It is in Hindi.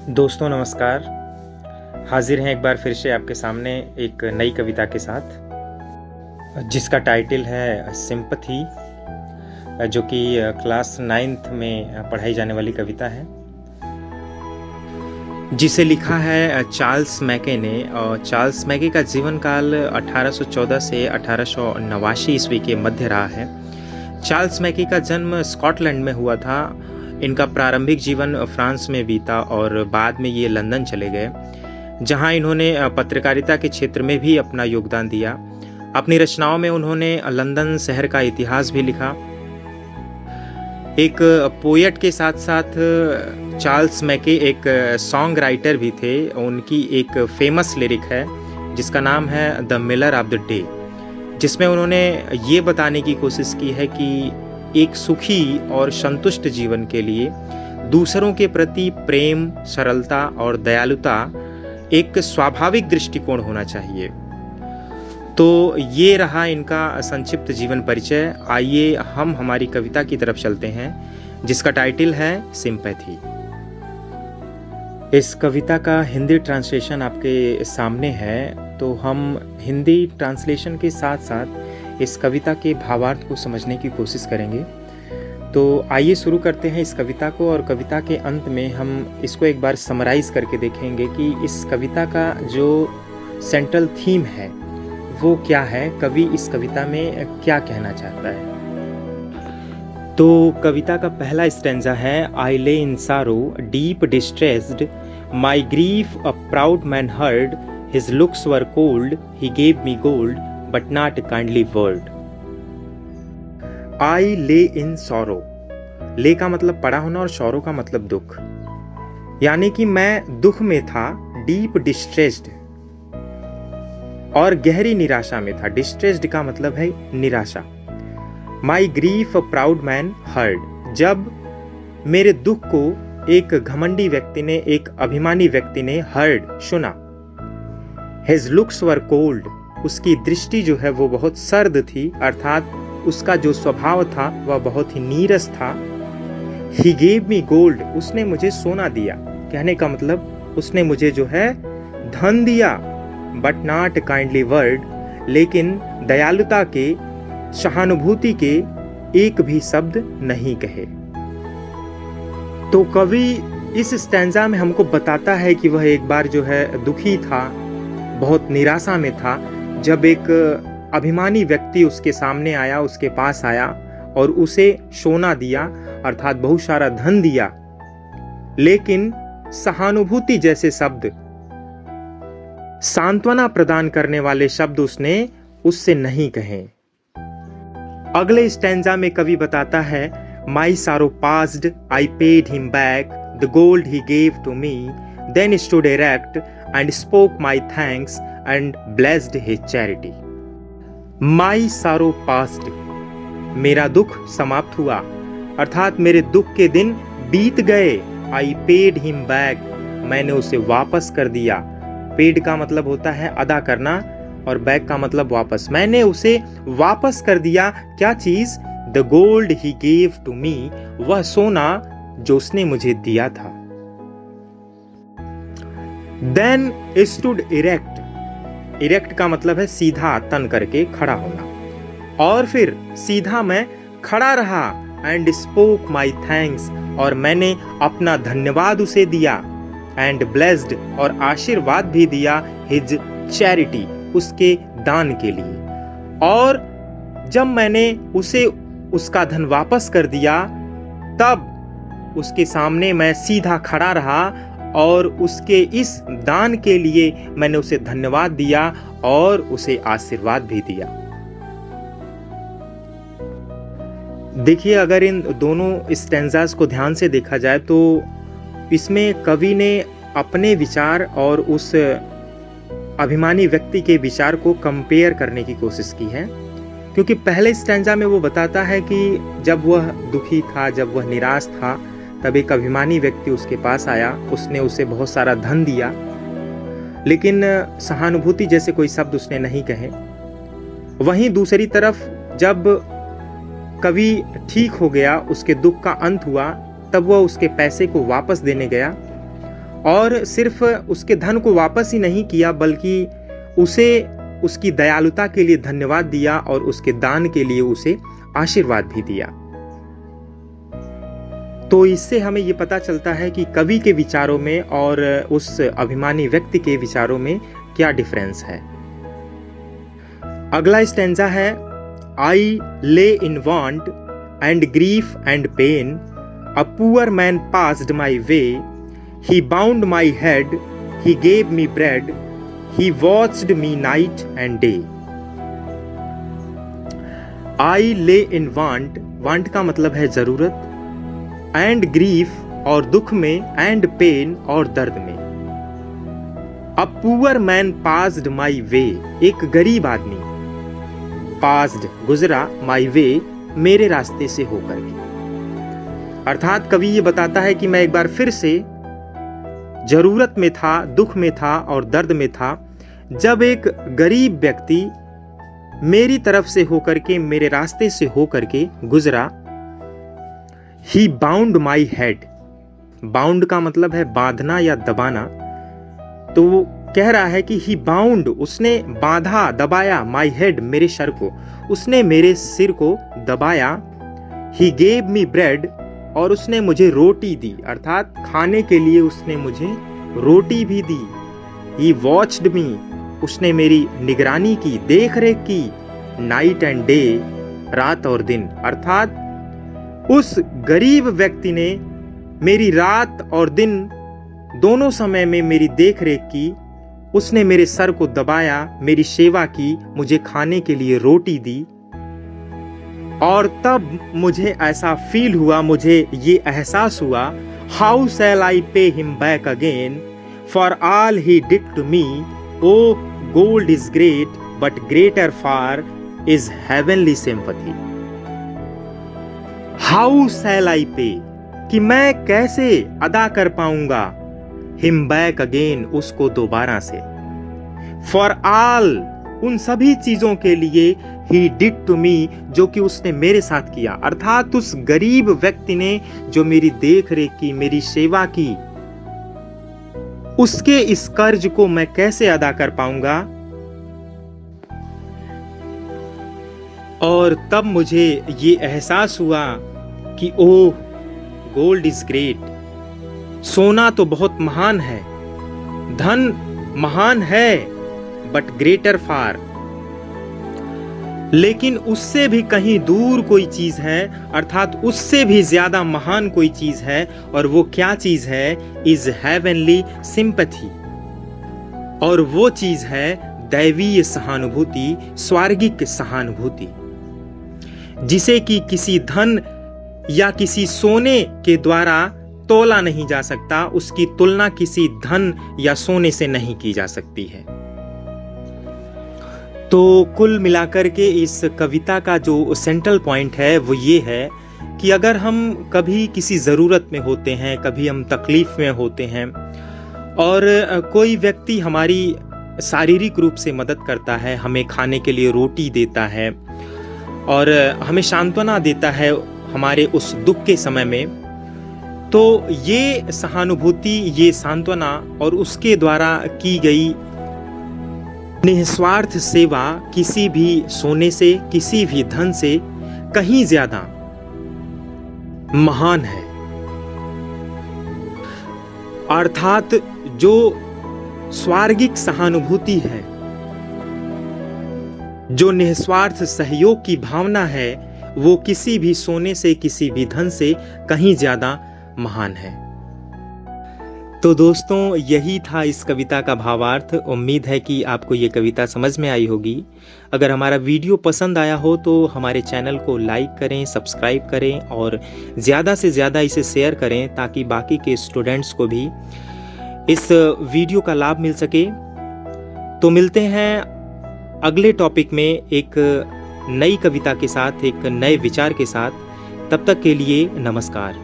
दोस्तों नमस्कार। हाजिर हैं एक बार फिर से आपके सामने एक नई कविता के साथ जिसका टाइटल है सिंपैथी, जो कि क्लास 9th में पढ़ाई जाने वाली कविता है, जिसे लिखा है चार्ल्स मैके ने। और चार्ल्स मैके का जीवन काल 1814 से 1889 ईस्वी के मध्य रहा है। चार्ल्स मैके का जन्म स्कॉटलैंड में हुआ था। इनका प्रारंभिक जीवन फ्रांस में बीता और बाद में ये लंदन चले गए, जहां इन्होंने पत्रकारिता के क्षेत्र में भी अपना योगदान दिया। अपनी रचनाओं में उन्होंने लंदन शहर का इतिहास भी लिखा। एक पोएट के साथ साथ चार्ल्स मैके एक सॉन्ग राइटर भी थे। उनकी एक फेमस लिरिक है जिसका नाम है the Miller of the day, जिसमें उन्होंने ये बताने की कोशिश की है कि एक सुखी और संतुष्ट जीवन के लिए दूसरों के प्रति प्रेम, सरलता और दयालुता एक स्वाभाविक दृष्टिकोण होना चाहिए। तो ये रहा इनका संक्षिप्त जीवन परिचय। आइए हम हमारी कविता की तरफ चलते हैं, जिसका टाइटल है सिंपैथी। इस कविता का हिंदी ट्रांसलेशन आपके सामने है, तो हम हिंदी ट्रांसलेशन के साथ साथ इस कविता के भावार्थ को समझने की कोशिश करेंगे। तो आइए शुरू करते हैं इस कविता को, और कविता के अंत में हम इसको एक बार समराइज करके देखेंगे कि इस कविता का जो सेंट्रल थीम है वो क्या है, कवि इस कविता में क्या कहना चाहता है। तो कविता का पहला स्टैंजा है, I lay in sorrow deep distressed, my grief a proud man heard, his looks were cold, he gave me gold but not a kindly word. I lay in sorrow, ले का मतलब पड़ा होना और सॉरो का मतलब दुख, यानी कि मैं दुख में था। डीप डिस्ट्रेस्ड और गहरी निराशा में था। डिस्ट्रेस्ड का मतलब है निराशा। My grief a proud man heard, जब मेरे दुख को एक घमंडी व्यक्ति ने, एक अभिमानी व्यक्ति ने हर्ड, सुना। हिज लुक्स वर कोल्ड, उसकी दृष्टि जो है वो बहुत सर्द थी, अर्थात उसका जो स्वभाव था वह बहुत ही नीरस था। ही गेव मी गोल्ड, उसने मुझे सोना दिया, कहने का मतलब उसने मुझे जो है धन दिया। बट नॉट काइंडली वर्ड, लेकिन दयालुता के, सहानुभूति के एक भी शब्द नहीं कहे। तो कवि इस स्टैंजा में हमको बताता है कि वह एक बार जो है दुखी था, बहुत निराशा में था, जब एक अभिमानी व्यक्ति उसके सामने आया, उसके पास आया और उसे सोना दिया, अर्थात बहुत सारा धन दिया, लेकिन सहानुभूति जैसे शब्द, सांत्वना प्रदान करने वाले शब्द उसने उससे नहीं कहे। अगले स्टैंजा में कवि बताता है, my sorrow passed, I paid him back, the gold he gave to me, then stood erect and spoke my thanks and blessed his charity. My sorrow passed, मेरा दुख समाप्त हुआ, अर्थात मेरे दुख के दिन बीत गए। आई पेड हिम बैक, मैंने उसे वापस कर दिया। पेड का मतलब होता है अदा करना और बैक का मतलब वापस। मैंने उसे वापस कर दिया। क्या चीज? The gold he gave to me, वह सोना जो उसने मुझे दिया था। देन स्टूड इरेक्ट, इरेक्ट का मतलब है सीधा, तन करके खड़ा होना। और फिर सीधा मैं खड़ा रहा। एंड स्पोक माई थैंक्स, और मैंने अपना धन्यवाद उसे दिया। एंड ब्लेस्ड, और आशीर्वाद भी दिया। हिज चैरिटी, उसके दान के लिए। और जब मैंने उसे उसका धन वापस कर दिया, तब उसके सामने मैं सीधा खड़ा रहा और उसके इस दान के लिए मैंने उसे धन्यवाद दिया और उसे आशीर्वाद भी दिया। देखिए, अगर इन दोनों स्टैंजास को ध्यान से देखा जाए तो इसमें कवि ने अपने विचार और उस अभिमानी व्यक्ति के विचार को कंपेयर करने की कोशिश की है। क्योंकि पहले स्टैंजा में वो बताता है कि जब वह दुखी था, जब वह निराश था, तब एक अभिमानी व्यक्ति उसके पास आया, उसने उसे बहुत सारा धन दिया, लेकिन सहानुभूति जैसे कोई शब्द उसने नहीं कहे। वहीं दूसरी तरफ जब कवि ठीक हो गया, उसके दुख का अंत हुआ, तब वह उसके पैसे को वापस देने गया और सिर्फ उसके धन को वापस ही नहीं किया बल्कि उसे उसकी दयालुता के लिए धन्यवाद दिया और उसके दान के लिए उसे आशीर्वाद भी दिया। तो इससे हमें यह पता चलता है कि कवि के विचारों में और उस अभिमानी व्यक्ति के विचारों में क्या डिफरेंस है। अगला स्टैंजा है, I lay in want and grief and pain, a poor man passed my way, he bound my head, he gave me bread, he watched me night and day. I lay in want, want का मतलब है जरूरत, एंड ग्रीफ और दुख में, एंड पेन और दर्द में। A poor man passed my way, एक गरीब आदमी, पास्ड गुजरा, माई वे मेरे रास्ते से होकर के। अर्थात कवि ये बताता है कि मैं एक बार फिर से जरूरत में था, दुख में था और दर्द में था, जब एक गरीब व्यक्ति मेरी तरफ से होकर के, मेरे रास्ते से होकर के गुजरा। ही बाउंड माई हेड, बाउंड का मतलब है बांधना या दबाना, तो वो कह रहा है कि ही बाउंड, उसने बांधा, दबाया, माई हेड, मेरे सर को, उसने मेरे सिर को दबाया। ही गेव मी ब्रेड, और उसने मुझे रोटी दी, अर्थात खाने के लिए उसने मुझे रोटी भी दी। ही वॉच्ड मी, उसने मेरी निगरानी की, देख रेख की। नाइट एंड डे, रात और दिन, अर्थात उस गरीब व्यक्ति ने मेरी रात और दिन दोनों समय में मेरी देख रेख की। उसने मेरे सर को दबाया, मेरी सेवा की, मुझे खाने के लिए रोटी दी। और तब मुझे ऐसा फील हुआ, मुझे ये एहसास हुआ, how shall I pay him back again for all he did to me, oh gold is great but greater far is heavenly sympathy. How shall I pay, कि मैं कैसे अदा कर पाऊंगा, हिम बैक अगेन, उसको दोबारा से, फॉर ऑल, उन सभी चीजों के लिए, ही डिड टू मी, जो कि उसने मेरे साथ किया, अर्थात उस गरीब व्यक्ति ने जो मेरी देख रेख की, मेरी सेवा की, उसके इस कर्ज को मैं कैसे अदा कर पाऊंगा। और तब मुझे ये एहसास हुआ कि ओह, गोल्ड इज ग्रेट, सोना तो बहुत महान है, धन महान है, बट ग्रेटर फार, लेकिन उससे भी कहीं दूर कोई चीज है, अर्थात उससे भी ज्यादा महान कोई चीज है। और वो क्या चीज है? इज हेवनली सिंपैथी, और वो चीज है दैवीय सहानुभूति, स्वर्गिक सहानुभूति, जिसे कि किसी धन या किसी सोने के द्वारा तोला नहीं जा सकता, उसकी तुलना किसी धन या सोने से नहीं की जा सकती है। तो कुल मिलाकर के इस कविता का जो सेंट्रल पॉइंट है वो ये है कि अगर हम कभी किसी ज़रूरत में होते हैं, कभी हम तकलीफ में होते हैं और कोई व्यक्ति हमारी शारीरिक रूप से मदद करता है, हमें खाने के लिए रोटी देता है और हमें सांत्वना देता है हमारे उस दुख के समय में, तो ये सहानुभूति, ये सांत्वना और उसके द्वारा की गई निस्वार्थ सेवा किसी भी सोने से, किसी भी धन से कहीं ज्यादा महान है। अर्थात जो स्वर्गिक सहानुभूति है, जो निस्वार्थ सहयोग की भावना है, वो किसी भी सोने से, किसी भी धन से कहीं ज्यादा महान है। तो दोस्तों, यही था इस कविता का भावार्थ। उम्मीद है कि आपको ये कविता समझ में आई होगी। अगर हमारा वीडियो पसंद आया हो तो हमारे चैनल को लाइक करें, सब्सक्राइब करें और ज़्यादा से ज़्यादा इसे शेयर करें ताकि बाकी के स्टूडेंट्स को भी इस वीडियो का लाभ मिल सके। तो मिलते हैं अगले टॉपिक में एक नई कविता के साथ, एक नए विचार के साथ। तब तक के लिए नमस्कार।